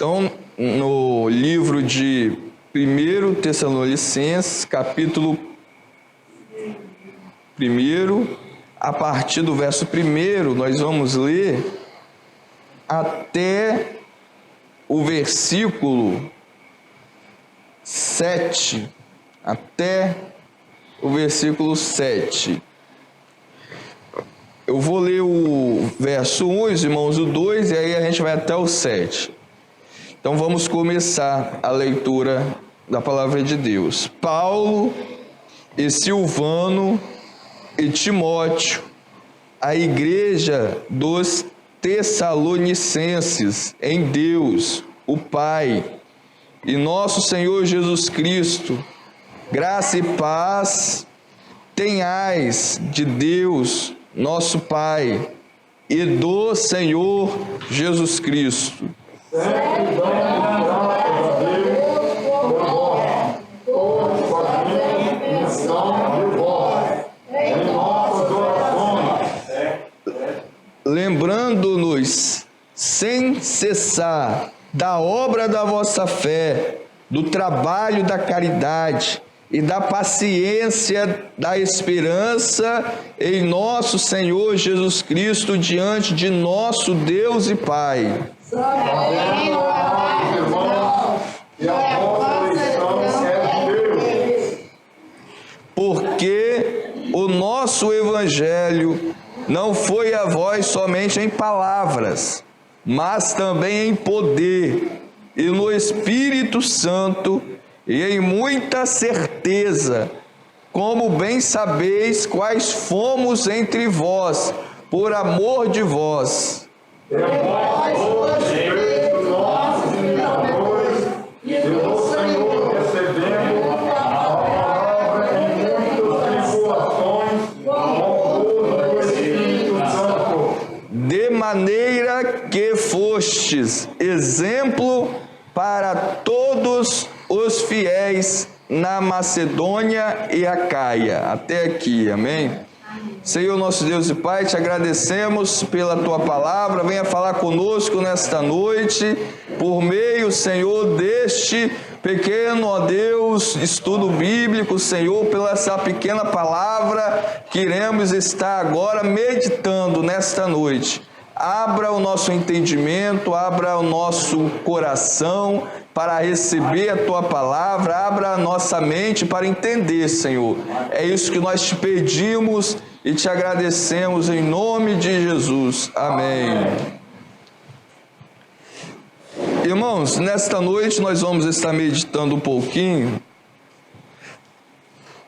Então, no livro de 1 Tessalonicenses, capítulo 1, a partir do verso 1, nós vamos ler até o versículo 7. Até o versículo 7. Eu vou ler o verso 1, os irmãos, o 2, e aí a gente vai até o 7. Então vamos começar a leitura da palavra de Deus. Paulo e Silvano e Timóteo, a igreja dos Tessalonicenses, em Deus, o Pai, e nosso Senhor Jesus Cristo, graça e paz tenhais de Deus, nosso Pai, e do Senhor Jesus Cristo. Sempre damos graças a Deus por vós, todos fazemos menção de vós, em nossas orações. Lembrando-nos sem cessar da obra da vossa fé, do trabalho da caridade e da paciência da esperança em nosso Senhor Jesus Cristo diante de nosso Deus e Pai. Sabendo a irmãos e a vossa eleição é de Deus. Porque o nosso evangelho não foi a vós somente em palavras, mas também em poder e no Espírito Santo e em muita certeza, como bem sabeis quais fomos entre vós, por amor de vós. Respeito nossos imitadores e do Senhor recebemos a palavra em muitas tribulações com o Espírito Santo. De maneira que fostes exemplo para todos os fiéis na Macedônia e Acaia. Até aqui, amém? Senhor nosso Deus e Pai, te agradecemos pela Tua palavra, venha falar conosco nesta noite, por meio, Senhor, deste pequeno, ó Deus, estudo bíblico, Senhor, pela essa pequena palavra que iremos estar agora meditando nesta noite. Abra o nosso entendimento, abra o nosso coração para receber a Tua palavra, abra a nossa mente para entender, Senhor. É isso que nós te pedimos e te agradecemos em nome de Jesus. Amém. Irmãos, nesta noite nós vamos estar meditando um pouquinho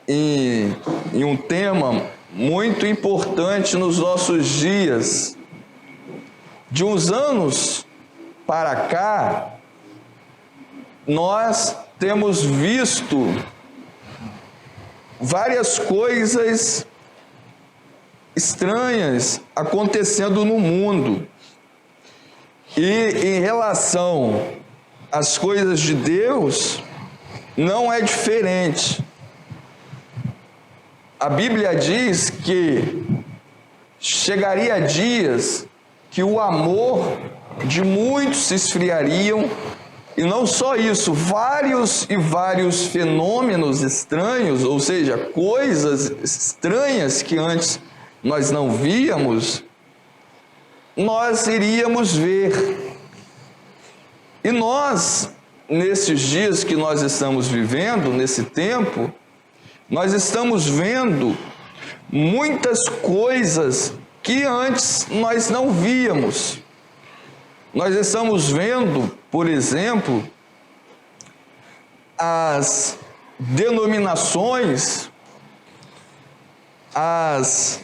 em um tema muito importante nos nossos dias. De uns anos para cá, nós temos visto várias coisas estranhas acontecendo no mundo. E em relação às coisas de Deus, não é diferente. A Bíblia diz que chegaria dias que o amor de muitos se esfriariam, e não só isso, vários fenômenos estranhos, ou seja, coisas estranhas que antes nós não víamos, nós iríamos ver. E nós, nesses dias que nós estamos vivendo, nesse tempo, nós estamos vendo muitas coisas que antes nós não víamos. Nós estamos vendo, por exemplo, as denominações, as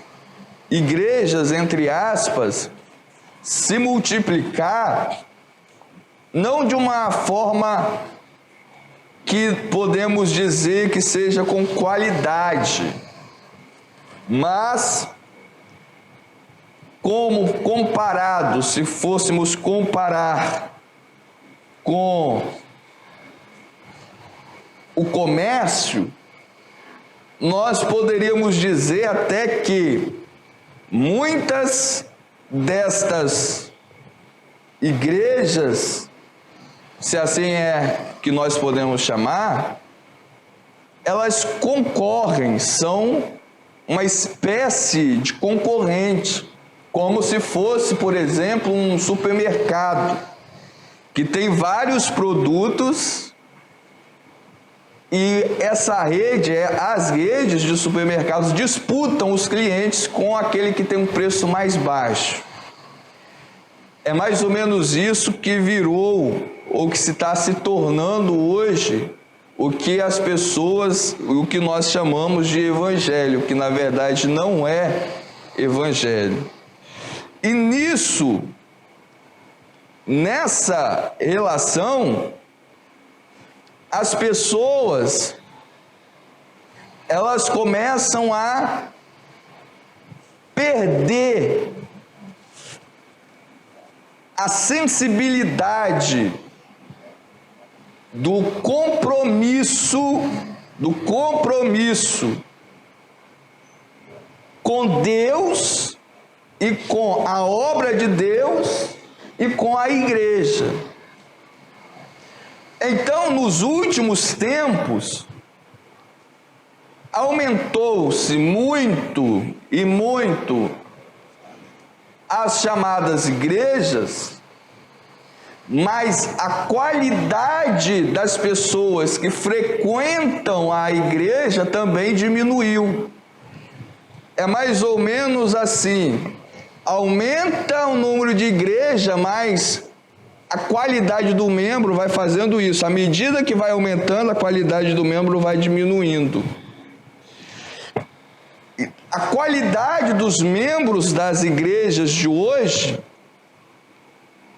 igrejas, entre aspas, se multiplicar, não de uma forma que podemos dizer que seja com qualidade, mas como comparado, se fôssemos comparar com o comércio, nós poderíamos dizer até que muitas destas igrejas se assim é que nós podemos chamar, elas concorrem, são uma espécie de concorrente, como se fosse, por exemplo, um supermercado, que tem vários produtos e essa rede, as redes de supermercados disputam os clientes com aquele que tem um preço mais baixo. É mais ou menos isso que virou, ou que se está se tornando hoje, o que as pessoas, o que nós chamamos de evangelho, que na verdade não é evangelho. E nessa relação, as pessoas, elas começam a perder a sensibilidade do compromisso com Deus e com a obra de Deus e com a igreja. Então, nos últimos tempos, aumentou-se muito as chamadas igrejas, mas a qualidade das pessoas que frequentam a igreja também diminuiu. É mais ou menos assim, aumenta o número de igreja, mas a qualidade do membro vai fazendo isso. À medida que vai aumentando, a qualidade do membro vai diminuindo. A qualidade dos membros das igrejas de hoje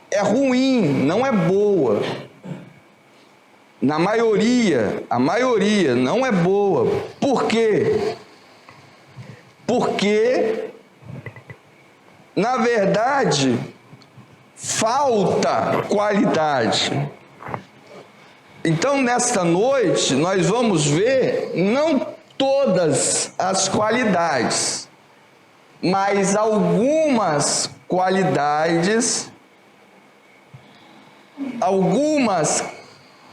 é ruim, não é boa. A maioria não é boa. Por quê? Porque, na verdade, falta qualidade. Então, nesta noite, nós vamos ver não todas as qualidades, mas algumas qualidades, algumas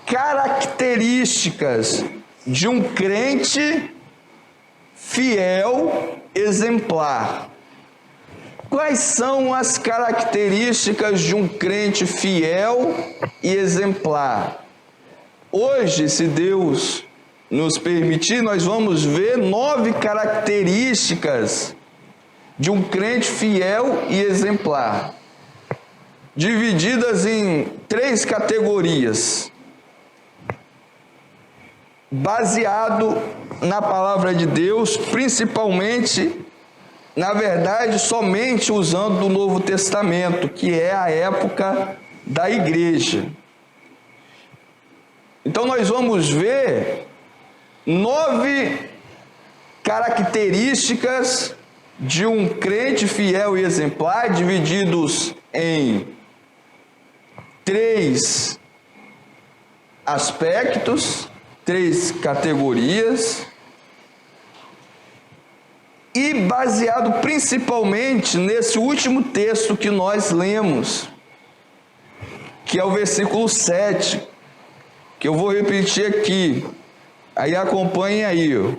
características de um crente fiel, exemplar. Quais são as características de um crente fiel e exemplar? Hoje, se Deus nos permitir, nós vamos ver 9 características de um crente fiel e exemplar, divididas em 3 categorias, baseado na palavra de Deus, principalmente, na verdade, somente usando o Novo Testamento, que é a época da igreja. Então nós vamos ver 9 características de um crente fiel e exemplar, divididos em 3 aspectos, 3 categorias, e baseado principalmente nesse último texto que nós lemos, que é o versículo 7, que eu vou repetir aqui. Aí acompanhe aí, ó.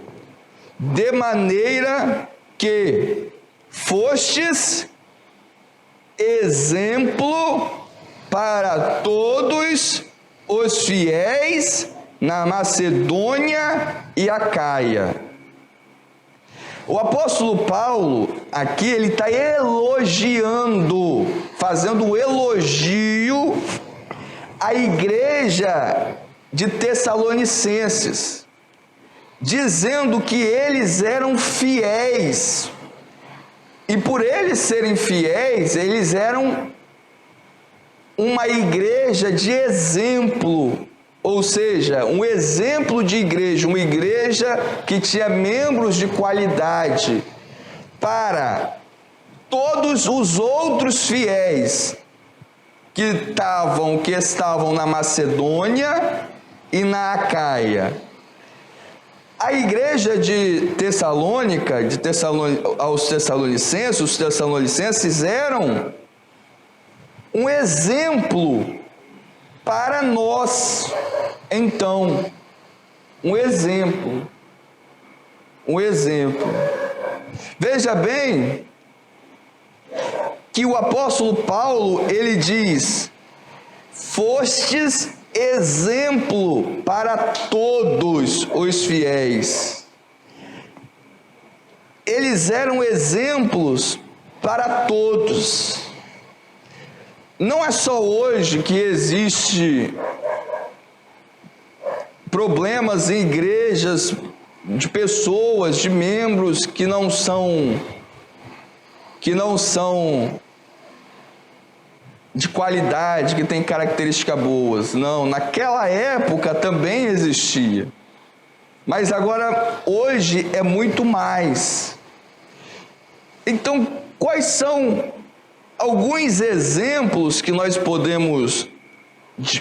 De maneira que fostes exemplo para todos os fiéis na Macedônia e Acaia. O apóstolo Paulo, aqui, ele está elogiando, fazendo um elogio à igreja de Tessalonicenses, dizendo que eles eram fiéis, e por eles serem fiéis, eles eram uma igreja de exemplo, ou seja, um exemplo de igreja, uma igreja que tinha membros de qualidade para todos os outros fiéis que estavam na Macedônia e na Acaia. A igreja de Tessalônica, aos Tessalonicenses, os Tessalonicenses eram um exemplo para nós, então, um exemplo. Veja bem que o apóstolo Paulo, ele diz: fostes exemplo para todos os fiéis. Eles eram exemplos para todos. Não é só hoje que existe problemas em igrejas de pessoas, de membros que não são de qualidade, que têm características boas. Não, naquela época também existia. Mas agora, hoje, é muito mais. Então, quais são alguns exemplos que nós podemos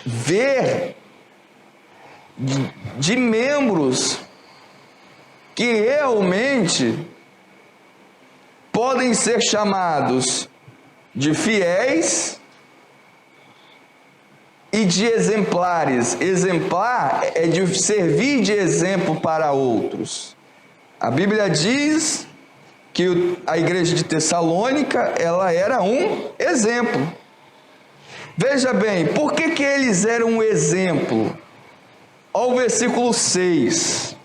ver de membros que realmente podem ser chamados de fiéis e de exemplares? Exemplar é de servir de exemplo para outros. A Bíblia diz que a igreja de Tessalônica, ela era um exemplo. Veja bem, por que eles eram um exemplo? Olha o versículo 6.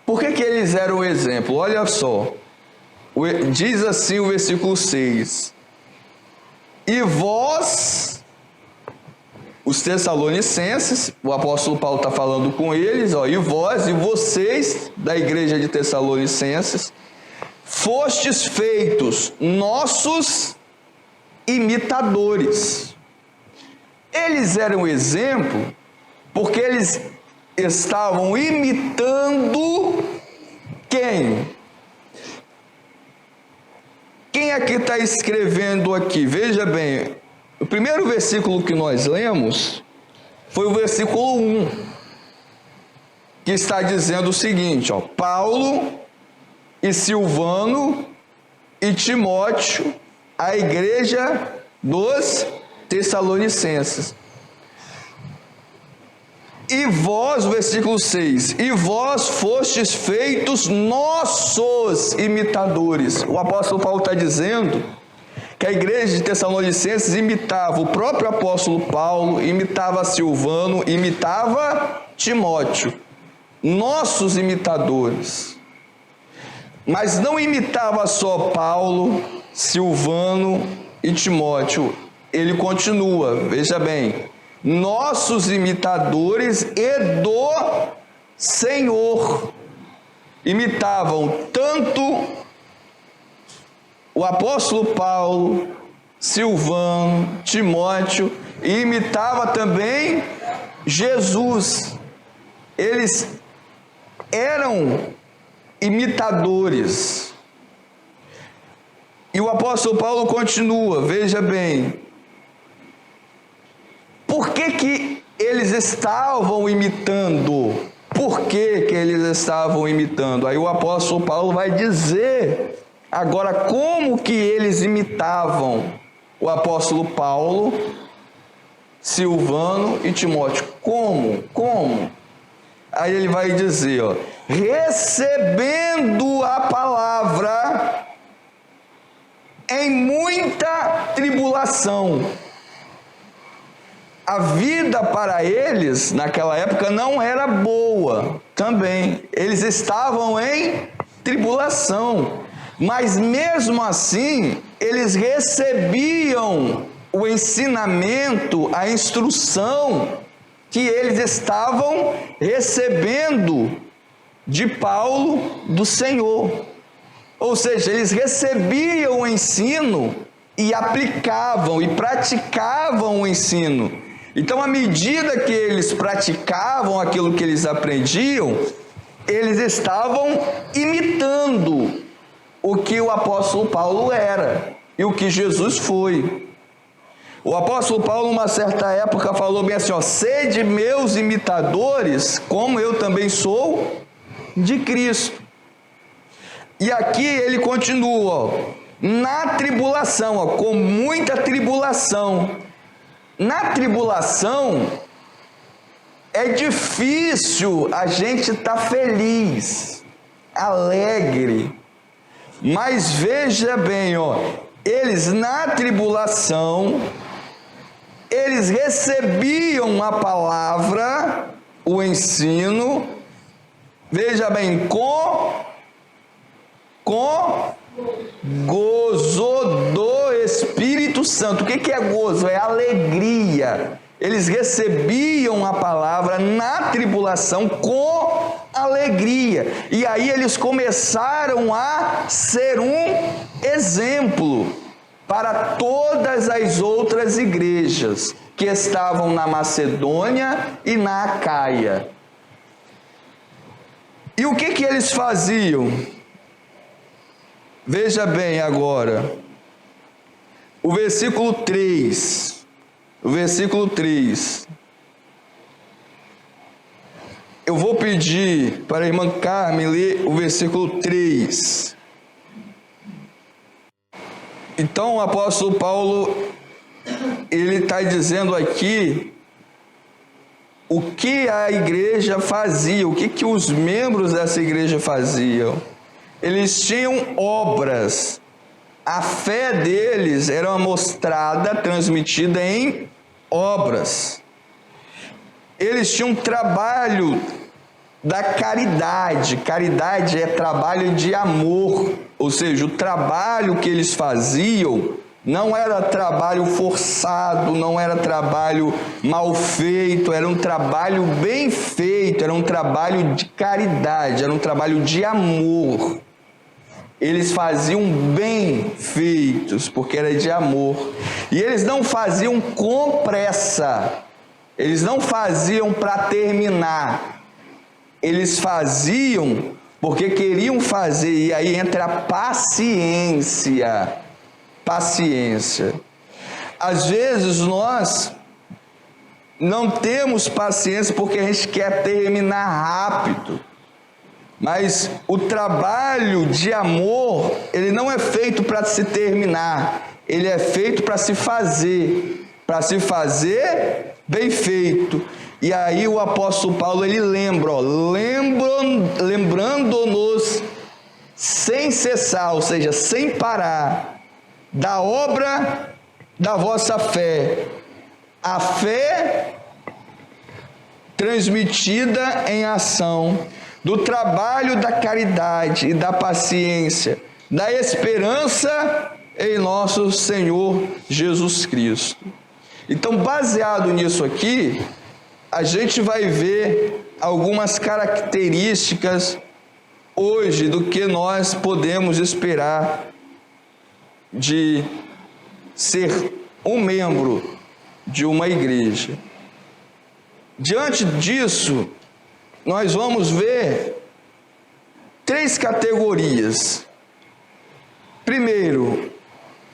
Por que eles eram um exemplo? Olha só. Diz assim o versículo 6. E vós, os tessalonicenses, o apóstolo Paulo está falando com eles, e vós e vocês da igreja de Tessalonicenses, fostes feitos nossos imitadores. Eles eram exemplo porque eles estavam imitando quem? Quem aqui está escrevendo aqui? Veja bem, o primeiro versículo que nós lemos foi o versículo 1, que está dizendo o seguinte, Paulo e Silvano e Timóteo, a igreja dos Tessalonicenses. E vós, versículo 6, e vós fostes feitos nossos imitadores. O apóstolo Paulo está dizendo que a igreja de Tessalonicenses imitava o próprio apóstolo Paulo, imitava Silvano, imitava Timóteo, nossos imitadores. Mas não imitava só Paulo, Silvano e Timóteo. Ele continua, veja bem, nossos imitadores e do Senhor. Imitavam tanto o apóstolo Paulo, Silvano, Timóteo, e imitava também Jesus. Eles eram imitadores. E o apóstolo Paulo continua, veja bem, por que eles estavam imitando? Por que eles estavam imitando? Aí o apóstolo Paulo vai dizer agora como que eles imitavam o apóstolo Paulo, Silvano e Timóteo. Como? Aí ele vai dizer, recebendo a palavra em muita tribulação. A vida para eles, naquela época, não era boa também. Eles estavam em tribulação. Mas mesmo assim, eles recebiam o ensinamento, a instrução que eles estavam recebendo de Paulo, do Senhor. Ou seja, eles recebiam o ensino e aplicavam e praticavam o ensino. Então, à medida que eles praticavam aquilo que eles aprendiam, eles estavam imitando o que o apóstolo Paulo era e o que Jesus foi. O apóstolo Paulo, numa certa época, falou bem assim, sede meus imitadores, como eu também sou de Cristo. E aqui ele continua, na tribulação, ó, com muita tribulação. Na tribulação é difícil a gente estar feliz, alegre, mas veja bem, ó, eles na tribulação, eles recebiam a palavra, o ensino, veja bem, com gozo do Espírito Santo. O que é gozo? É alegria. Eles recebiam a palavra na tribulação com alegria. E aí eles começaram a ser um exemplo para todas as outras igrejas que estavam na Macedônia e na Acaia. E o que eles faziam? Veja bem agora, o versículo 3. O versículo 3. Eu vou pedir para a irmã Carmen ler o versículo 3. Então o apóstolo Paulo, ele está dizendo aqui o que a igreja fazia, o que os membros dessa igreja faziam. Eles tinham obras, a fé deles era mostrada, transmitida em obras. Eles tinham trabalho da caridade. Caridade é trabalho de amor, ou seja, o trabalho que eles faziam não era trabalho forçado, não era trabalho mal feito, era um trabalho bem feito, era um trabalho de caridade, era um trabalho de amor. Eles faziam bem feitos, porque era de amor. E eles não faziam com pressa. Eles não faziam para terminar. Eles faziam porque queriam fazer. E aí entra a paciência. Paciência. Às vezes nós não temos paciência porque a gente quer terminar rápido. Mas o trabalho de amor, ele não é feito para se terminar, ele é feito para se fazer bem feito. E aí o apóstolo Paulo, ele lembra, lembrando-nos sem cessar, ou seja, sem parar, da obra da vossa fé, a fé transmitida em ação, do trabalho da caridade e da paciência, da esperança em nosso Senhor Jesus Cristo. Então, baseado nisso aqui, a gente vai ver algumas características hoje do que nós podemos esperar de ser um membro de uma igreja. Diante disso, nós vamos ver 3 categorias. Primeiro,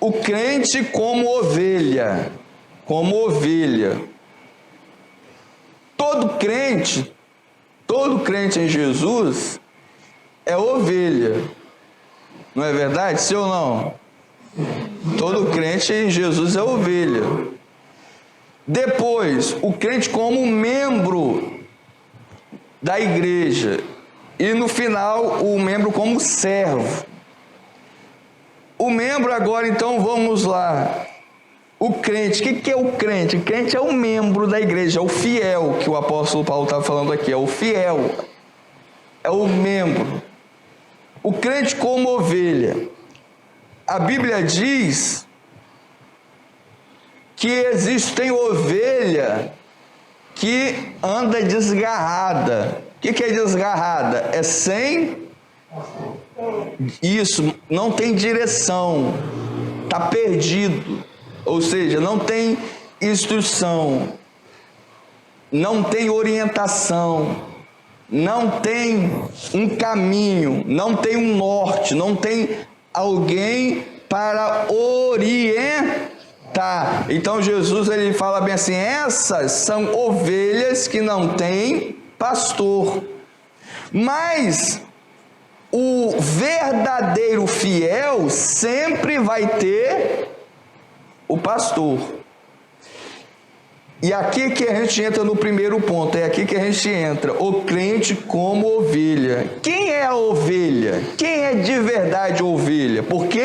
o crente como ovelha. Como ovelha. Todo crente em Jesus é ovelha. Não é verdade? Sim ou não? Todo crente em Jesus é ovelha. Depois, o crente como membro da igreja, e no final o membro como servo. O membro agora, então, vamos lá. O crente, o que é o crente? O crente é o membro da igreja, é o fiel, que o apóstolo Paulo está falando aqui, é o fiel, é o membro. O crente como ovelha. A Bíblia diz que existem ovelha que anda desgarrada. O que é desgarrada? É sem isso, não tem direção, está perdido, ou seja, não tem instrução, não tem orientação, não tem um caminho, não tem um norte, não tem alguém para orientar. Então Jesus, ele fala bem assim: essas são ovelhas que não têm pastor. Mas o verdadeiro fiel sempre vai ter o pastor. E aqui que a gente entra no primeiro ponto, é aqui que a gente entra, o crente como ovelha. Quem é a ovelha? Quem é de verdade ovelha? Porque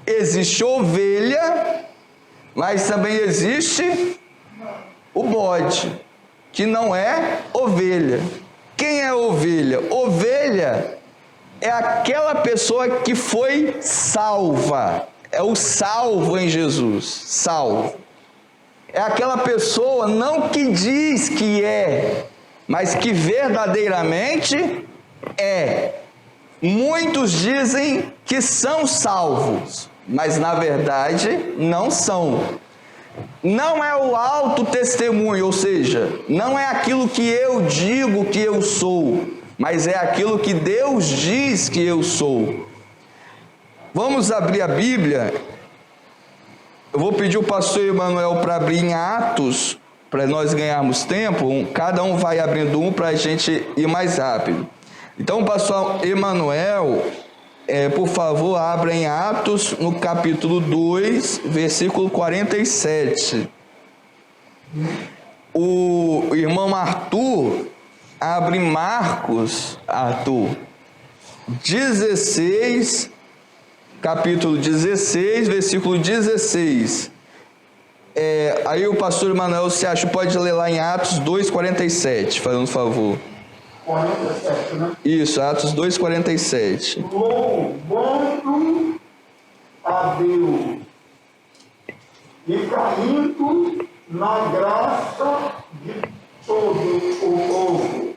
existe ovelha, mas também existe o bode, que não é ovelha. Quem é ovelha? Ovelha é aquela pessoa que foi salva, é o salvo em Jesus, salvo. É aquela pessoa não que diz que é, mas que verdadeiramente é. Muitos dizem que são salvos, mas na verdade não são. Não é o autotestemunho, ou seja, não é aquilo que eu digo que eu sou, mas é aquilo que Deus diz que eu sou. Vamos abrir a Bíblia. Eu vou pedir o pastor Emanuel para abrir em Atos, para nós ganharmos tempo. Cada um vai abrindo um para a gente ir mais rápido. Então, o pastor Emanuel, por favor, abra em Atos, no capítulo 2, versículo 47. O irmão Arthur abre Marcos, 16, capítulo 16, versículo 16. Aí o pastor Emanuel, se acha, pode ler lá em Atos 2,47, fazendo um favor. 47, né? Isso, Atos 2,47. Louvando a Deus e caindo na graça de todo o povo.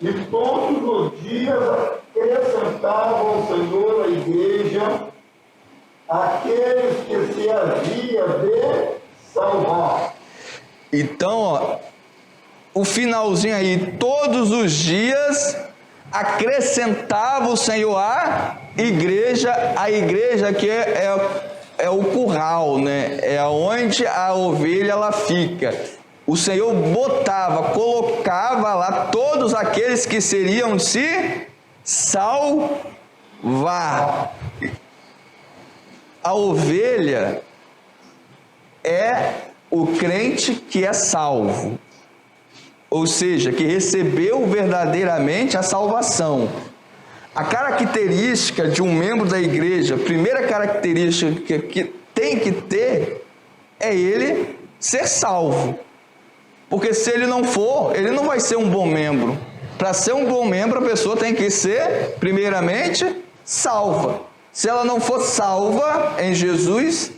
E todos os dias acrescentavam ao Senhor a igreja aqueles que se havia de salvar. Então, ó, o finalzinho aí, todos os dias acrescentava o Senhor a igreja que é o curral, né? É onde a ovelha ela fica. O Senhor colocava lá todos aqueles que seriam se salvar. A ovelha é o crente que é salvo, ou seja, que recebeu verdadeiramente a salvação. A característica de um membro da igreja, a primeira característica que tem que ter é ele ser salvo. Porque se ele não for, ele não vai ser um bom membro. Para ser um bom membro, a pessoa tem que ser, primeiramente, salva. Se ela não for salva em Jesus,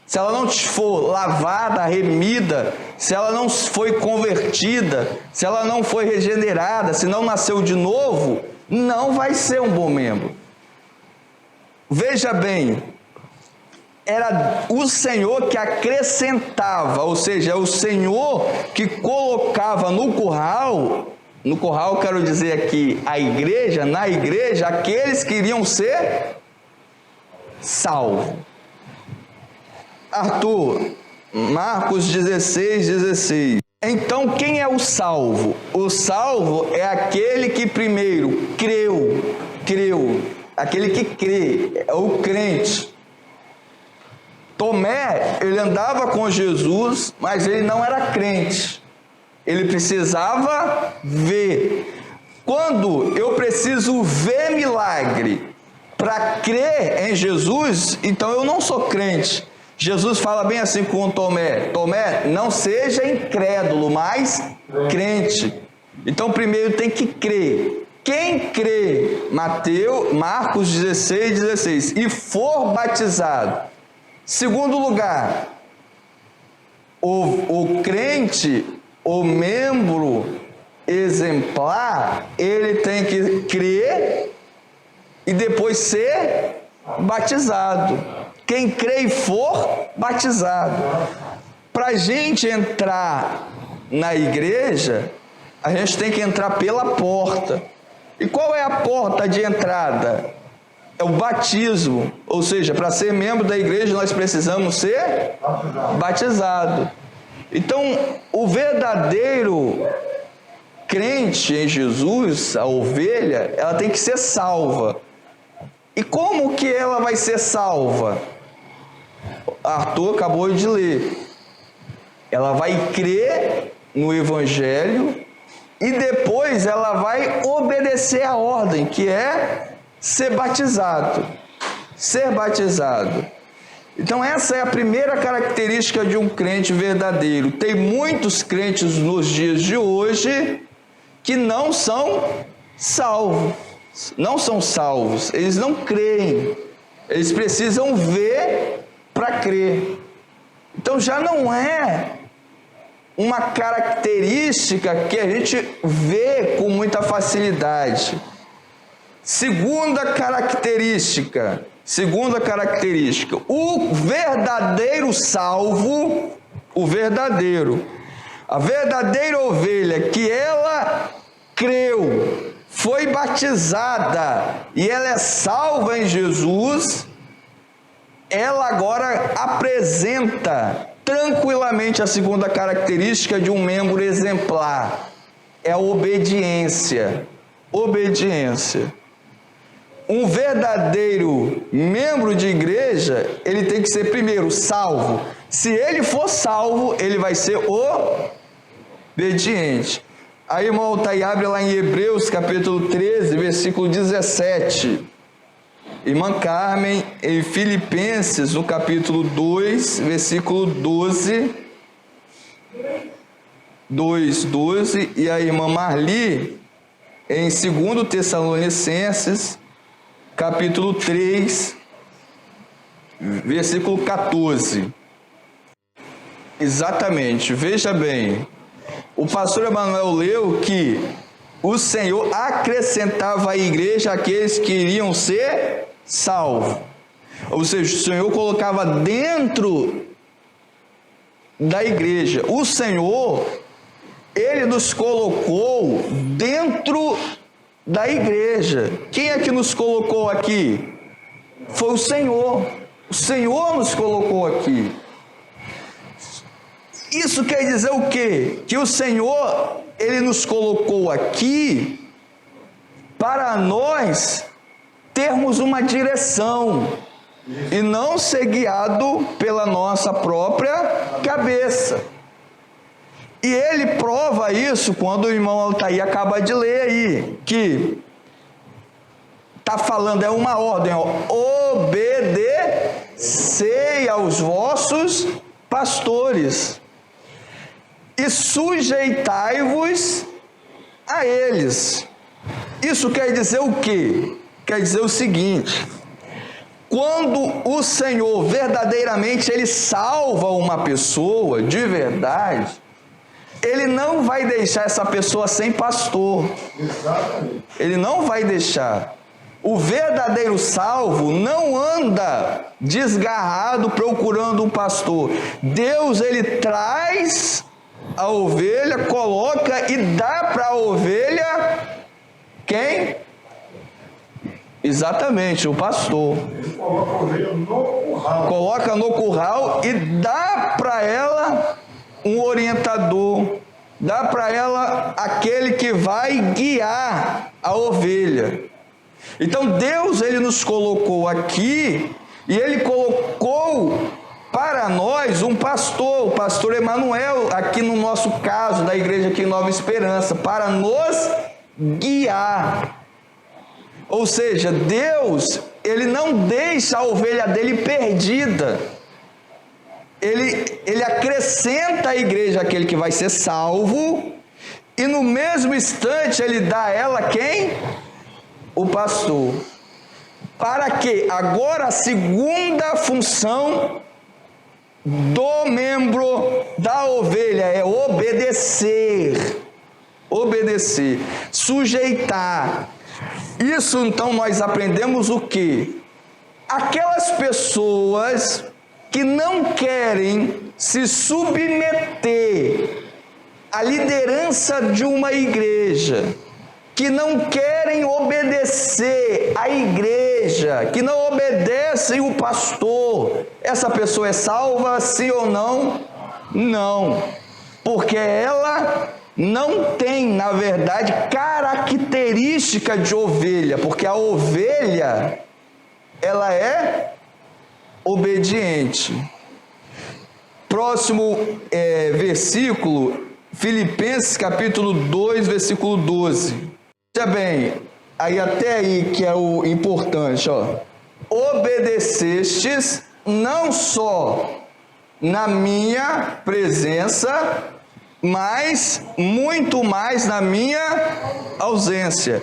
se ela não for lavada, remida, se ela não foi convertida, se ela não foi regenerada, se não nasceu de novo, não vai ser um bom membro. Veja bem, era o Senhor que acrescentava, ou seja, é o Senhor que colocava no curral quero dizer aqui, na igreja, aqueles que iriam ser salvos. Arthur, Marcos 16. Então, quem é o salvo? O salvo é aquele que primeiro creu, aquele que crê, é o crente. Tomé, ele andava com Jesus, mas ele não era crente. Ele precisava ver. Quando eu preciso ver milagre para crer em Jesus, então eu não sou crente. Jesus fala bem assim com Tomé: Tomé, não seja incrédulo, mas crente. Então primeiro tem que crer. Quem crê, Marcos 16, e for batizado. Segundo lugar, o crente, o membro exemplar, ele tem que crer e depois ser batizado. Quem crê e for batizado. Para a gente entrar na igreja, a gente tem que entrar pela porta. E qual é a porta de entrada? É o batismo. Ou seja, para ser membro da igreja, nós precisamos ser batizado. Então, o verdadeiro crente em Jesus, a ovelha, ela tem que ser salva. E como que ela vai ser salva? Arthur acabou de ler. Ela vai crer no Evangelho e depois ela vai obedecer a ordem, que é ser batizado. Ser batizado. Então essa é a primeira característica de um crente verdadeiro. Tem muitos crentes nos dias de hoje que não são salvos. Não são salvos. Eles não creem. Eles precisam ver para crer. Então já não é uma característica que a gente vê com muita facilidade. Segunda característica, o verdadeiro salvo, a verdadeira ovelha, que ela creu, foi batizada e ela é salva em Jesus, ela agora apresenta tranquilamente a segunda característica de um membro exemplar, é a obediência. Obediência. Um verdadeiro membro de igreja, ele tem que ser primeiro salvo. Se ele for salvo, ele vai ser obediente. Aí, irmão, tá aí, abre lá em Hebreus, capítulo 13, versículo 17. Irmã Carmen, em Filipenses, no capítulo 2, versículo 12. 2:12. E a irmã Marli, em 2 Tessalonicenses, capítulo 3, versículo 14. Exatamente, veja bem, o pastor Emanuel leu que o Senhor acrescentava à igreja aqueles que iriam ser salvos. Ou seja, o Senhor colocava dentro da igreja. O Senhor, Ele nos colocou dentro da igreja. Quem é que nos colocou aqui? Foi o Senhor. O Senhor nos colocou aqui. Isso quer dizer o quê? Que o Senhor, Ele nos colocou aqui para nós termos uma direção e não ser guiado pela nossa própria cabeça. E ele prova isso quando o irmão Altair acaba de ler aí, que está falando, é uma ordem, ó, obedecei aos vossos pastores e sujeitai-vos a eles. Isso quer dizer o quê? Quer dizer o seguinte: quando o Senhor verdadeiramente Ele salva uma pessoa de verdade, Ele não vai deixar essa pessoa sem pastor. Exatamente. Ele não vai deixar. O verdadeiro salvo não anda desgarrado procurando um pastor. Deus, Ele traz a ovelha, coloca e dá para a ovelha quem? Exatamente, o pastor. Ele coloca a ovelha no curral. Coloca no curral e dá para ela um orientador, dá para ela aquele que vai guiar a ovelha. Então Deus, Ele nos colocou aqui e Ele colocou para nós um pastor, o pastor Emanuel, aqui no nosso caso, da igreja aqui em Nova Esperança, para nos guiar. Ou seja, Deus, Ele não deixa a ovelha dele perdida. Ele acrescenta à igreja aquele que vai ser salvo, e no mesmo instante Ele dá a ela quem? O pastor. Para que agora a segunda função do membro da ovelha é obedecer, sujeitar. Isso então nós aprendemos o quê? Aquelas pessoas que não querem se submeter à liderança de uma igreja, que não querem obedecer à igreja, que não obedecem o pastor, essa pessoa é salva, sim ou não? Não, porque ela não tem, na verdade, característica de ovelha, porque a ovelha, ela é obediente. Próximo versículo, Filipenses capítulo 2, versículo 12. Veja bem, aí até aí que é o importante, ó. Obedecestes não só na minha presença, mas muito mais na minha ausência.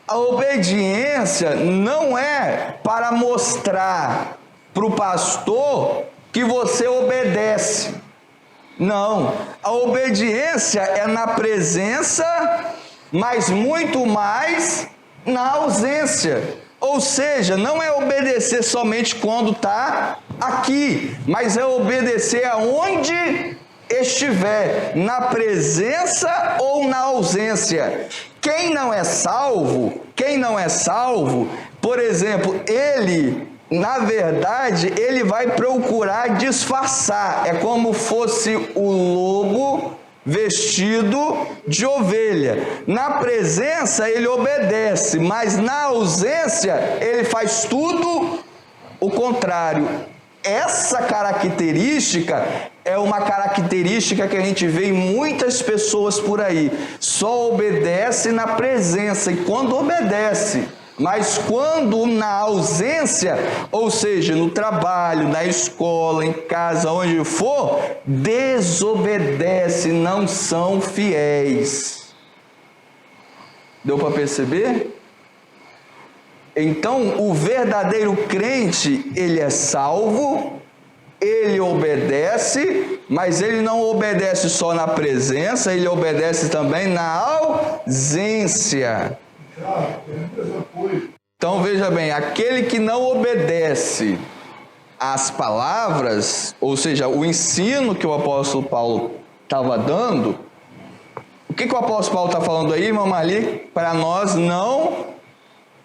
A obediência não é para mostrar para o pastor que você obedece. Não, a obediência é na presença, mas muito mais na ausência. Ou seja, não é obedecer somente quando está aqui, mas é obedecer aonde estiver, na presença ou na ausência. Quem não é salvo, por exemplo, na verdade, ele vai procurar disfarçar. É como fosse o lobo vestido de ovelha. Na presença ele obedece, mas na ausência ele faz tudo o contrário. Essa característica é uma característica que a gente vê em muitas pessoas por aí. Só obedece na presença e quando obedece. Mas quando na ausência, ou seja, no trabalho, na escola, em casa, onde for, desobedece, não são fiéis. Deu para perceber? Então, o verdadeiro crente, ele é salvo, ele obedece, mas ele não obedece só na presença, ele obedece também na ausência. Então veja bem, aquele que não obedece às palavras, ou seja, o ensino que o apóstolo Paulo estava dando, o que o apóstolo Paulo está falando aí, irmão Marli? Para nós não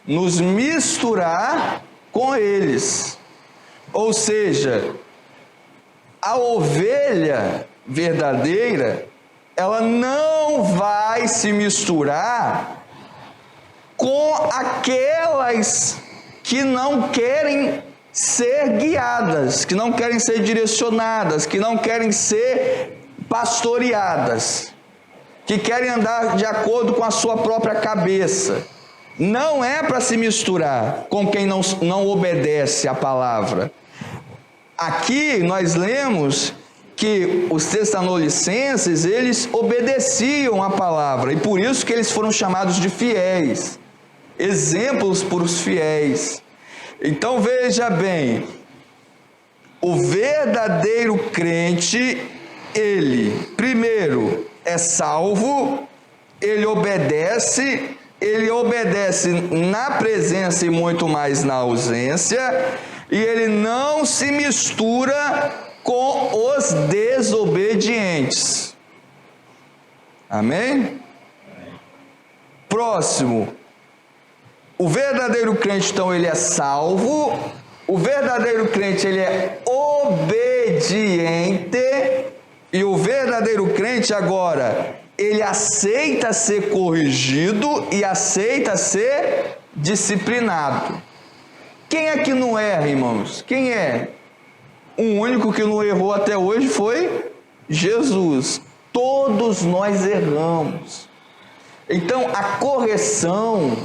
nos misturar com eles. Ou seja, a ovelha verdadeira, ela não vai se misturar com aquelas que não querem ser guiadas, que não querem ser direcionadas, que não querem ser pastoreadas, que querem andar de acordo com a sua própria cabeça. Não é para se misturar com quem não obedece à palavra. Aqui nós lemos que os tessalonicenses, eles obedeciam à palavra, e por isso que eles foram chamados de fiéis. Exemplos para os fiéis. Então veja bem, o verdadeiro crente, ele primeiro é salvo, ele obedece na presença e muito mais na ausência, e ele não se mistura com os desobedientes. Amém? Próximo. O verdadeiro crente, então, ele é salvo. O verdadeiro crente, ele é obediente. E o verdadeiro crente, agora, ele aceita ser corrigido e aceita ser disciplinado. Quem é que não erra, irmãos? Quem é? O único que não errou até hoje foi Jesus. Todos nós erramos. Então, a correção,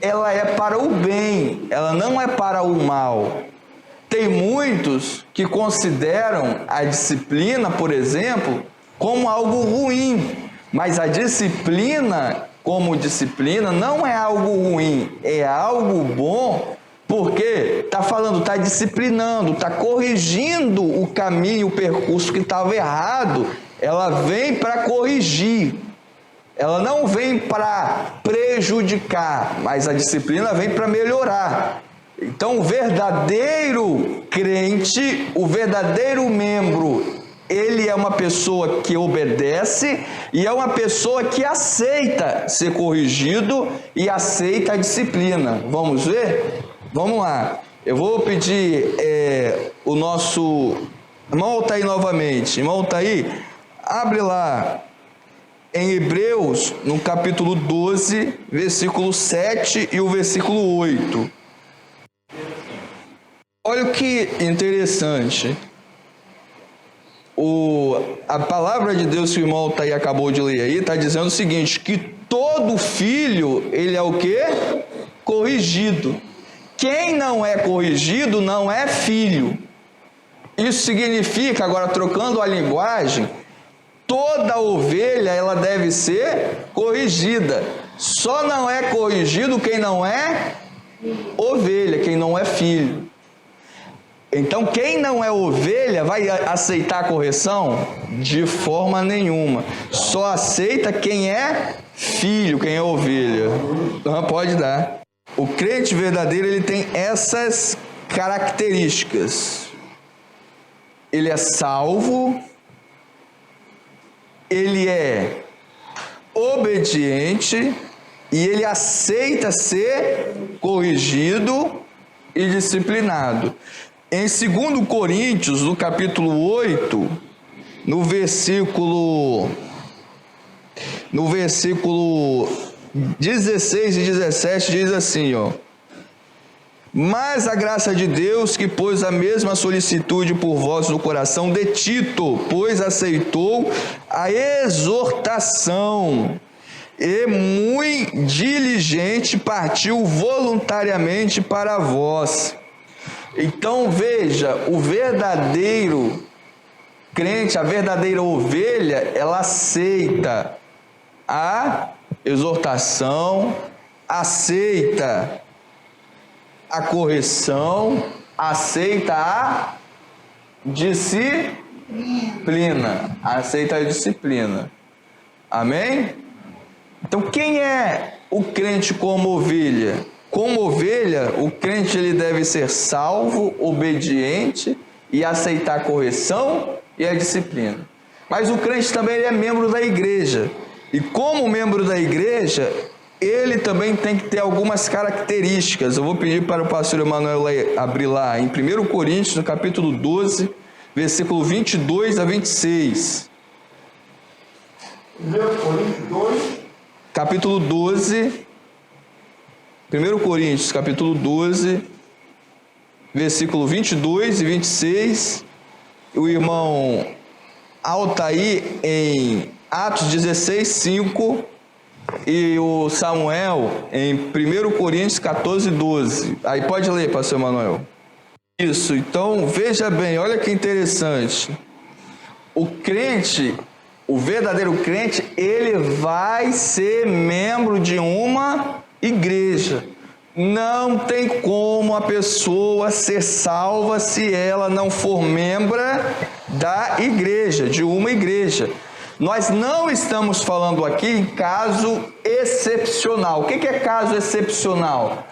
ela é para o bem, ela não é para o mal. Tem muitos que consideram a disciplina, por exemplo, como algo ruim, mas a disciplina, como disciplina, não é algo ruim, é algo bom, porque está disciplinando, está corrigindo o caminho, o percurso que estava errado. Ela vem para corrigir. Ela não vem para prejudicar, mas a disciplina vem para melhorar. Então, o verdadeiro crente, o verdadeiro membro, ele é uma pessoa que obedece e é uma pessoa que aceita ser corrigido e aceita a disciplina. Vamos ver? Vamos lá. Eu vou pedir o nosso... Irmão Altair novamente. Irmão Altair, abre lá em Hebreus, no capítulo 12, versículo 7 e o versículo 8. Olha o que interessante. A palavra de Deus que o irmão acabou de ler aí, está dizendo o seguinte, que todo filho, ele é o quê? Corrigido. Quem não é corrigido não é filho. Isso significa, agora trocando a linguagem, toda ovelha ela deve ser corrigida. Só não é corrigido quem não é ovelha, quem não é filho. Então, quem não é ovelha vai aceitar a correção? De forma nenhuma. Só aceita quem é filho, quem é ovelha. Não pode dar. O crente verdadeiro, ele tem essas características. Ele é salvo, ele é obediente e ele aceita ser corrigido e disciplinado. Em 2 Coríntios, no capítulo 8, no versículo 16 e 17, diz assim, ó: mas a graça de Deus, que pôs a mesma solicitude por vós no coração de Tito, pois aceitou a exortação, e muito diligente partiu voluntariamente para vós. Então veja, o verdadeiro crente, a verdadeira ovelha, ela aceita a exortação, aceita a correção, aceita a disciplina. Aceita a disciplina. Amém? Então, quem é o crente como ovelha? Como ovelha, o crente ele deve ser salvo, obediente e aceitar a correção e a disciplina. Mas o crente também ele é membro da igreja. E como membro da igreja, ele também tem que ter algumas características. Eu vou pedir para o pastor Emanuel abrir lá em 1 Coríntios, no capítulo 12, versículo 22 a 26. 1 Coríntios 2. Capítulo 12, 1 Coríntios, capítulo 12, versículo 22 e 26. O irmão Altair em Atos 16, 5. E o Samuel em 1 Coríntios 14, 12. Aí pode ler, pastor Emanuel. Isso, então veja bem, olha que interessante. O crente, o verdadeiro crente, ele vai ser membro de uma igreja. Não tem como a pessoa ser salva se ela não for membra da igreja, de uma igreja. Nós não estamos falando aqui em caso excepcional. O que é caso excepcional?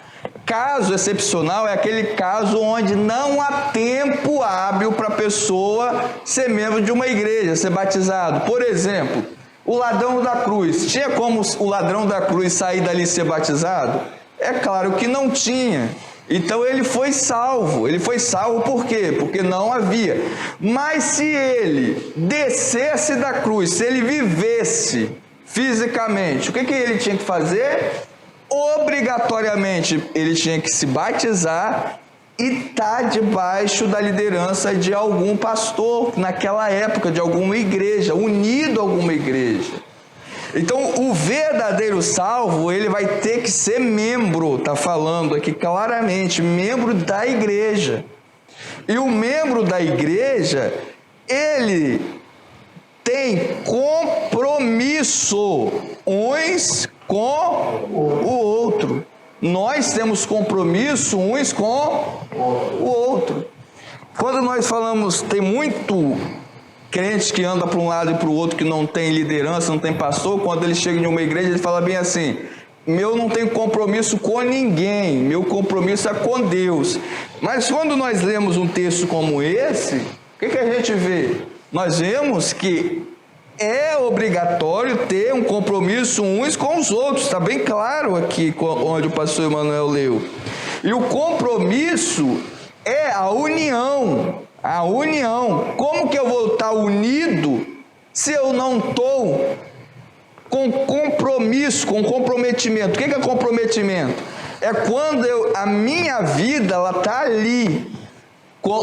Caso excepcional é aquele caso onde não há tempo hábil para a pessoa ser membro de uma igreja, ser batizado. Por exemplo, o ladrão da cruz. Tinha como o ladrão da cruz sair dali e ser batizado? É claro que não tinha. Então ele foi salvo. Ele foi salvo por quê? Porque não havia. Mas se ele descesse da cruz, se ele vivesse fisicamente, o que ele tinha que fazer? Obrigatoriamente ele tinha que se batizar e estar debaixo da liderança de algum pastor naquela época, de alguma igreja, unido a alguma igreja. Então, o verdadeiro salvo, ele vai ter que ser membro, está falando aqui claramente, membro da igreja. E o membro da igreja, ele tem compromisso uns com o outro. Nós temos compromisso uns com o outro. Quando nós falamos, tem muito crentes que andam para um lado e para o outro, que não tem liderança, não tem pastor, quando ele chega em uma igreja, ele fala bem assim: meu não tem compromisso com ninguém, meu compromisso é com Deus. Mas quando nós lemos um texto como esse, o que a gente vê? Nós vemos que é obrigatório ter um compromisso uns com os outros, está bem claro aqui onde o pastor Emanuel leu. E o compromisso é a união. A união. Como que eu vou estar unido se eu não estou com compromisso, com comprometimento. O que é comprometimento? É quando a minha vida está ali.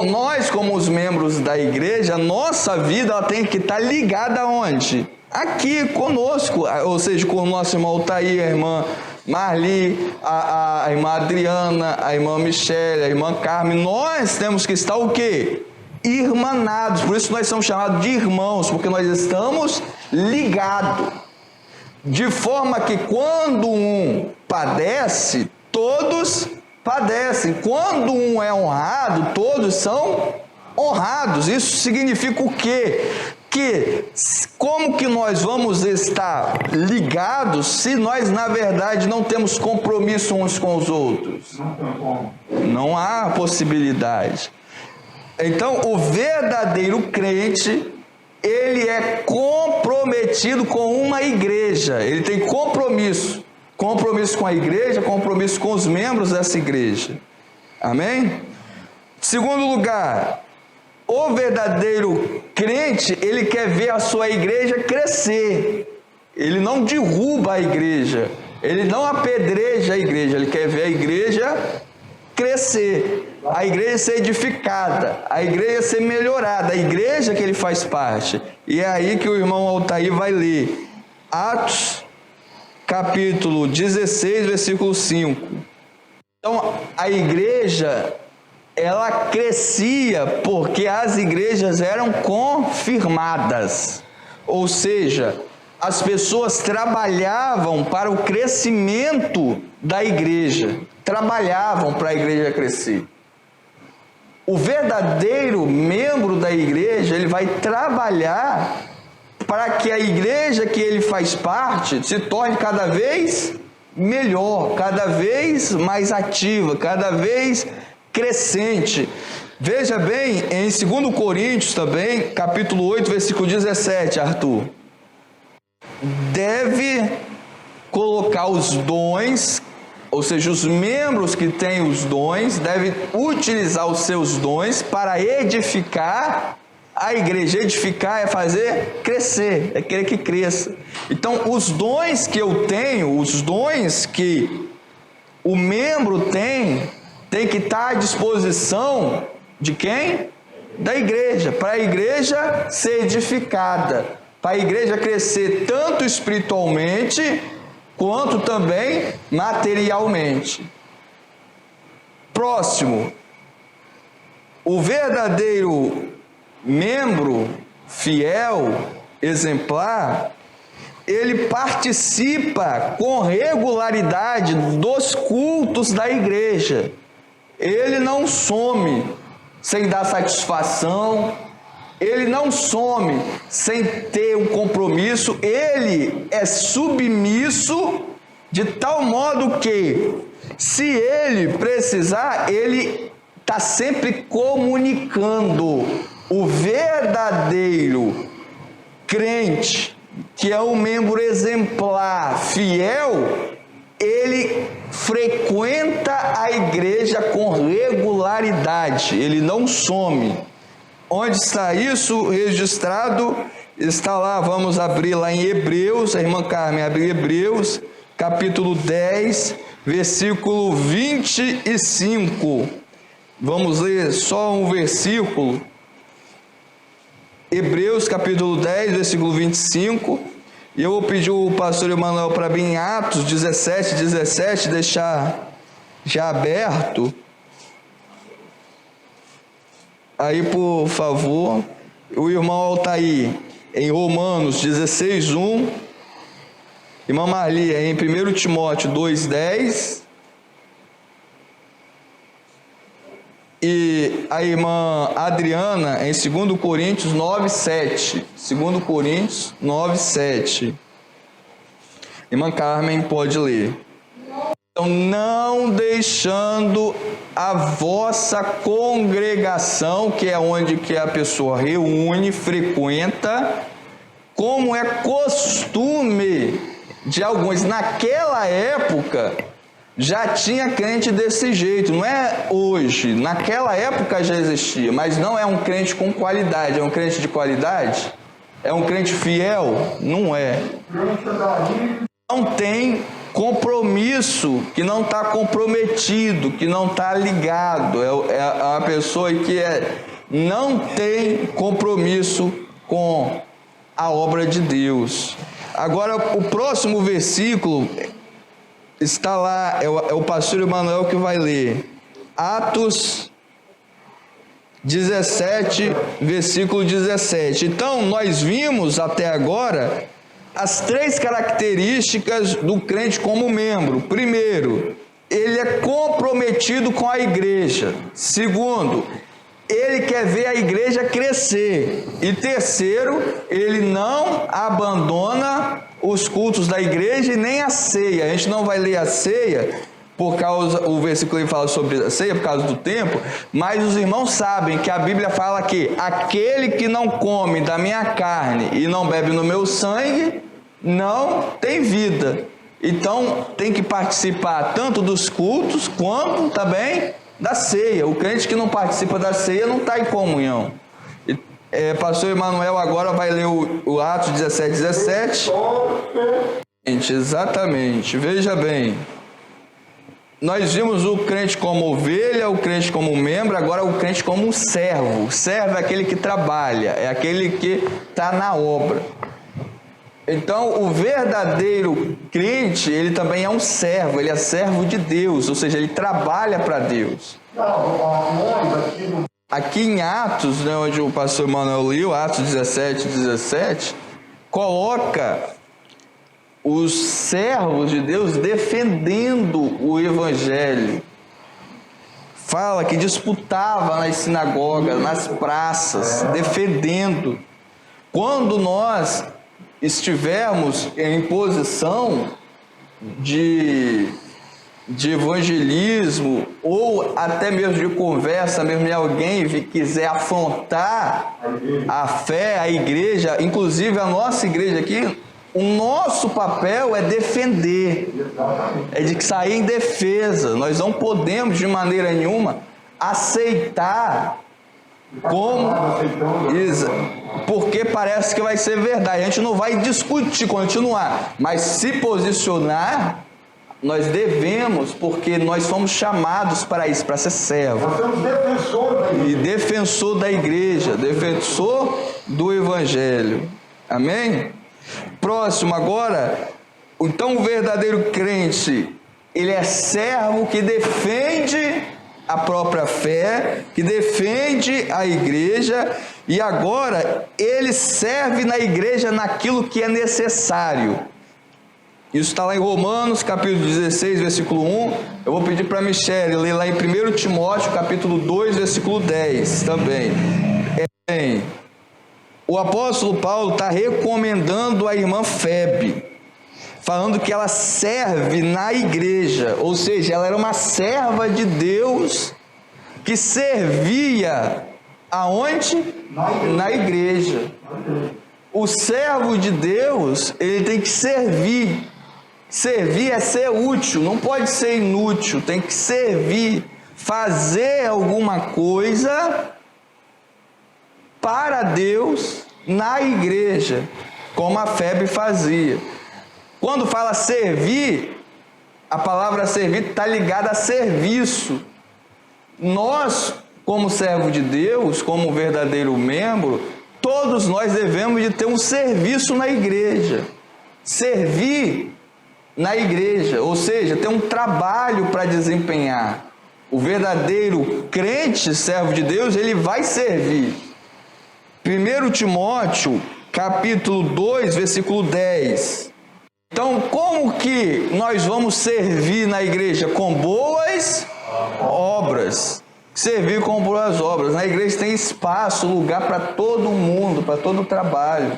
Nós, como os membros da igreja, a nossa vida ela tem que estar ligada aonde? Aqui conosco, ou seja, com o nosso irmão Altair, a irmã Marli, a irmã Adriana, a irmã Michele, a irmã Carmen. Nós temos que estar o quê? Irmanados. Por isso nós somos chamados de irmãos, porque nós estamos ligados. De forma que quando um padece, todos padecem. Quando um é honrado, todos são honrados. Isso significa o quê? Que como que nós vamos estar ligados se nós, na verdade, não temos compromisso uns com os outros? Não há possibilidade. Então, o verdadeiro crente, ele é comprometido com uma igreja. Ele tem compromisso. Compromisso com a igreja, compromisso com os membros dessa igreja. Amém? Segundo lugar, o verdadeiro crente, ele quer ver a sua igreja crescer. Ele não derruba a igreja. Ele não apedreja a igreja. Ele quer ver a igreja crescer. A igreja ser edificada. A igreja ser melhorada. A igreja que ele faz parte. E é aí que o irmão Altair vai ler. Atos, capítulo 16, versículo 5. Então, a igreja, ela crescia porque as igrejas eram confirmadas. Ou seja, as pessoas trabalhavam para o crescimento da igreja. Trabalhavam para a igreja crescer. O verdadeiro membro da igreja, ele vai trabalhar para que a igreja que ele faz parte se torne cada vez melhor, cada vez mais ativa, cada vez crescente. Veja bem, em 2 Coríntios também, capítulo 8, versículo 17, Arthur. Deve colocar os dons, ou seja, os membros que têm os dons, devem utilizar os seus dons para edificar a igreja. Edificar é fazer crescer, é querer que cresça. Então, os dons que eu tenho, os dons que o membro tem que estar à disposição de quem? Da igreja, para a igreja ser edificada, para a igreja crescer tanto espiritualmente, quanto também materialmente. Próximo, o verdadeiro membro fiel, exemplar, ele participa com regularidade dos cultos da igreja. Ele não some sem dar satisfação, ele não some sem ter um compromisso, ele é submisso de tal modo que, se ele precisar, ele está sempre comunicando. O verdadeiro crente, que é um membro exemplar, fiel, ele frequenta a igreja com regularidade, ele não some. Onde está isso registrado? Está lá, vamos abrir lá em Hebreus, a irmã Carmen abre Hebreus, capítulo 10, versículo 25. Vamos ler só um versículo. Hebreus, capítulo 10, versículo 25. E eu vou pedir o pastor Emanuel para abrir em Atos 17, 17, deixar já aberto. Aí, por favor, o irmão Altair, em Romanos 16, 1. Irmã Marli, em 1 Timóteo 2, 10. E a irmã Adriana, em 2 Coríntios 9, 7. 2 Coríntios 9, 7. Irmã Carmen, pode ler. Então, não deixando a vossa congregação, que é onde que a pessoa reúne, frequenta, como é costume de alguns. Naquela época, já tinha crente desse jeito, não é hoje. Naquela época já existia, mas não é um crente com qualidade. É um crente de qualidade? É um crente fiel? Não é. Não tem compromisso, que não está comprometido, que não está ligado. É uma pessoa que não tem compromisso com a obra de Deus. Agora, o próximo versículo está lá, é o pastor Emanuel que vai ler. Atos 17, versículo 17. Então, nós vimos até agora as 3 características do crente como membro. Primeiro, ele é comprometido com a igreja. Segundo, ele quer ver a igreja crescer. E terceiro, ele não abandona os cultos da igreja e nem a ceia. A gente não vai ler a ceia, o versículo fala sobre a ceia por causa do tempo, mas os irmãos sabem que a Bíblia fala que aquele que não come da minha carne e não bebe no meu sangue, não tem vida. Então tem que participar tanto dos cultos quanto também da ceia. O crente que não participa da ceia não está em comunhão. Pastor Emanuel agora vai ler o Atos 17, 17. Exatamente, veja bem. Nós vimos o crente como ovelha, o crente como membro, agora o crente como um servo. O servo é aquele que trabalha, é aquele que está na obra. Então, o verdadeiro crente, ele também é um servo, ele é servo de Deus, ou seja, ele trabalha para Deus. Aqui em Atos, né, onde o pastor Emanuel leu, Atos 17, 17, coloca os servos de Deus defendendo o evangelho. Fala que disputava nas sinagogas, nas praças, defendendo. Quando nós estivermos em posição de evangelismo ou até mesmo de conversa, mesmo de alguém quiser afrontar a fé, a igreja, inclusive a nossa igreja aqui, o nosso papel é defender, é de sair em defesa. Nós não podemos de maneira nenhuma aceitar como isso, porque parece que vai ser verdade. A gente não vai discutir, continuar, mas se posicionar nós devemos, porque nós fomos chamados para isso, para ser servo. Nós somos defensor da igreja, defensor do evangelho. Amém? Próximo agora, então o verdadeiro crente, ele é servo que defende a própria fé, que defende a igreja, e agora ele serve na igreja naquilo que é necessário. Isso está lá em Romanos, capítulo 16, versículo 1. Eu vou pedir para a Michele ler lá em 1 Timóteo, capítulo 2, versículo 10 também. O apóstolo Paulo está recomendando a irmã Febe, falando que ela serve na igreja, ou seja, ela era uma serva de Deus que servia aonde? Na igreja. O servo de Deus, ele tem que servir. Servir é ser útil, não pode ser inútil, tem que servir, fazer alguma coisa para Deus na igreja, como a Febe fazia. Quando fala servir, a palavra servir está ligada a serviço. Nós, como servo de Deus, como verdadeiro membro, todos nós devemos de ter um serviço na igreja. Servir na igreja, ou seja, ter um trabalho para desempenhar. O verdadeiro crente, servo de Deus, ele vai servir. 1 Timóteo, capítulo 2, versículo 10. Então, como que nós vamos servir na igreja? Com boas obras. Servir com boas obras. Na igreja tem espaço, lugar para todo mundo, para todo o trabalho.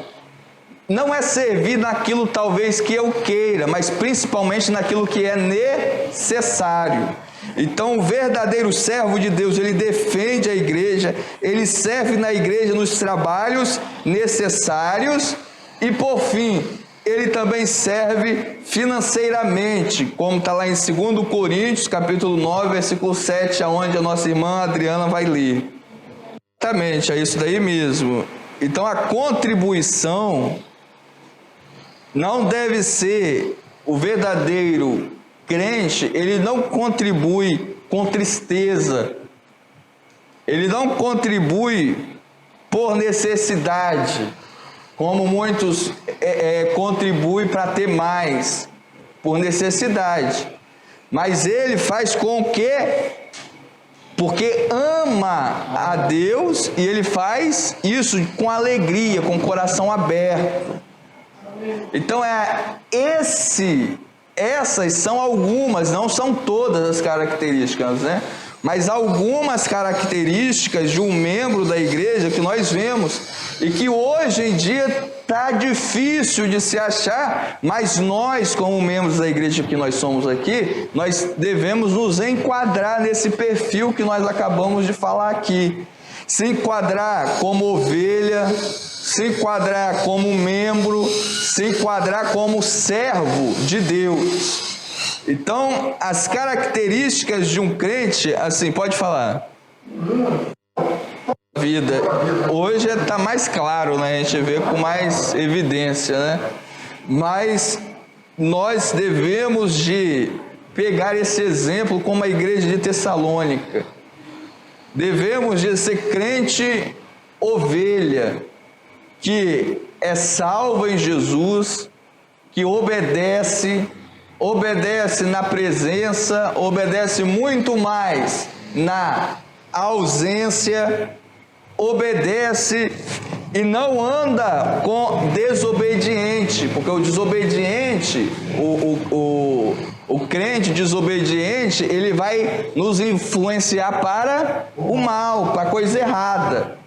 Não é servir naquilo talvez que eu queira, mas principalmente naquilo que é necessário. Então, o verdadeiro servo de Deus, ele defende a igreja, ele serve na igreja nos trabalhos necessários e, por fim, ele também serve financeiramente, como está lá em 2 Coríntios, capítulo 9, versículo 7, aonde a nossa irmã Adriana vai ler. Exatamente, é isso daí mesmo. Então a contribuição não deve ser, o verdadeiro crente, ele não contribui com tristeza, ele não contribui por necessidade, como muitos contribuem para ter mais, por necessidade, mas ele faz com que, porque ama a Deus, e ele faz isso com alegria, com o coração aberto. Então essas são algumas, não são todas as características, né? Mas algumas características de um membro da igreja que nós vemos e que hoje em dia está difícil de se achar, mas nós, como membros da igreja que nós somos aqui, nós devemos nos enquadrar nesse perfil que nós acabamos de falar aqui. Se enquadrar como ovelha, se enquadrar como membro, se enquadrar como servo de Deus. Então, as características de um crente, assim, pode falar. Vida. Hoje está mais claro, né? A gente vê com mais evidência, né? Mas nós devemos de pegar esse exemplo como a igreja de Tessalônica. Devemos de ser crente ovelha, que é salva em Jesus, que obedece na presença, obedece muito mais na ausência, obedece e não anda com desobediente, porque o desobediente, o crente desobediente, ele vai nos influenciar para o mal, para a coisa errada.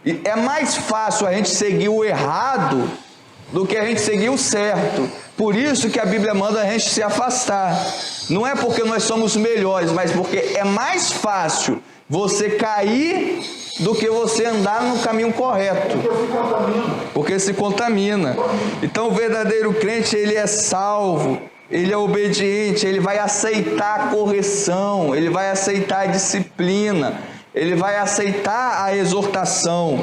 E é mais fácil a gente seguir o errado do que a gente seguir o certo. Por isso que a Bíblia manda a gente se afastar. Não é porque nós somos melhores, mas porque é mais fácil você cair do que você andar no caminho correto. Porque se contamina. Então o verdadeiro crente, ele é salvo, ele é obediente, ele vai aceitar a correção, ele vai aceitar a disciplina, ele vai aceitar a exortação.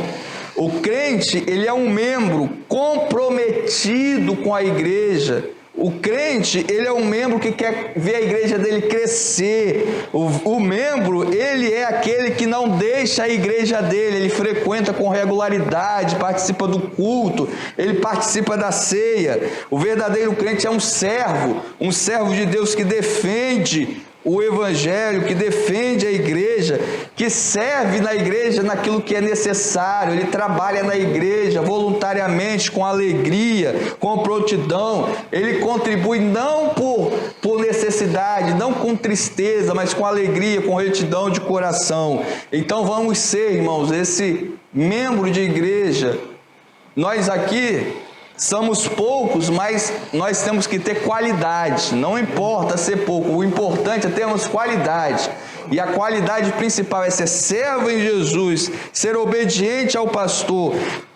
O crente, ele é um membro comprometido com a igreja. O crente, ele é um membro que quer ver a igreja dele crescer. O membro, ele é aquele que não deixa a igreja dele, ele frequenta com regularidade, participa do culto, ele participa da ceia. O verdadeiro crente é um servo de Deus que defende o evangelho, que defende a igreja, que serve na igreja naquilo que é necessário. Ele trabalha na igreja voluntariamente, com alegria, com prontidão. Ele contribui não por necessidade, não com tristeza, mas com alegria, com retidão de coração. Então vamos ser, irmãos, esse membro de igreja. Nós aqui somos poucos, mas nós temos que ter qualidade. Não importa ser pouco, o importante é termos qualidade. E a qualidade principal é ser servo em Jesus, ser obediente ao pastor,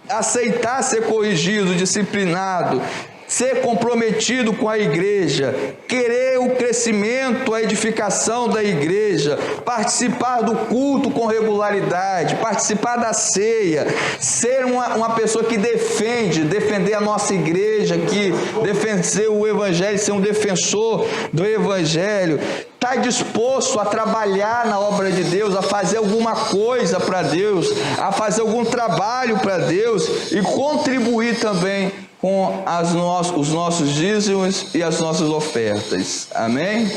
aceitar ser corrigido, disciplinado, ser comprometido com a igreja, querer o crescimento, a edificação da igreja, participar do culto com regularidade, participar da ceia, ser uma pessoa que defender a nossa igreja, que defender o evangelho, ser um defensor do evangelho, está disposto a trabalhar na obra de Deus, a fazer alguma coisa para Deus, a fazer algum trabalho para Deus e contribuir também com os nossos dízimos e as nossas ofertas. Amém?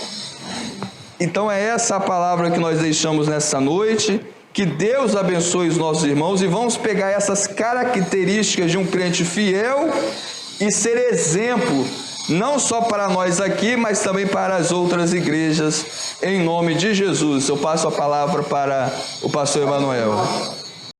Então é essa a palavra que nós deixamos nessa noite. Que Deus abençoe os nossos irmãos, e vamos pegar essas características de um crente fiel e ser exemplo, não só para nós aqui, mas também para as outras igrejas, em nome de Jesus. Eu passo a palavra para o pastor Emanuel.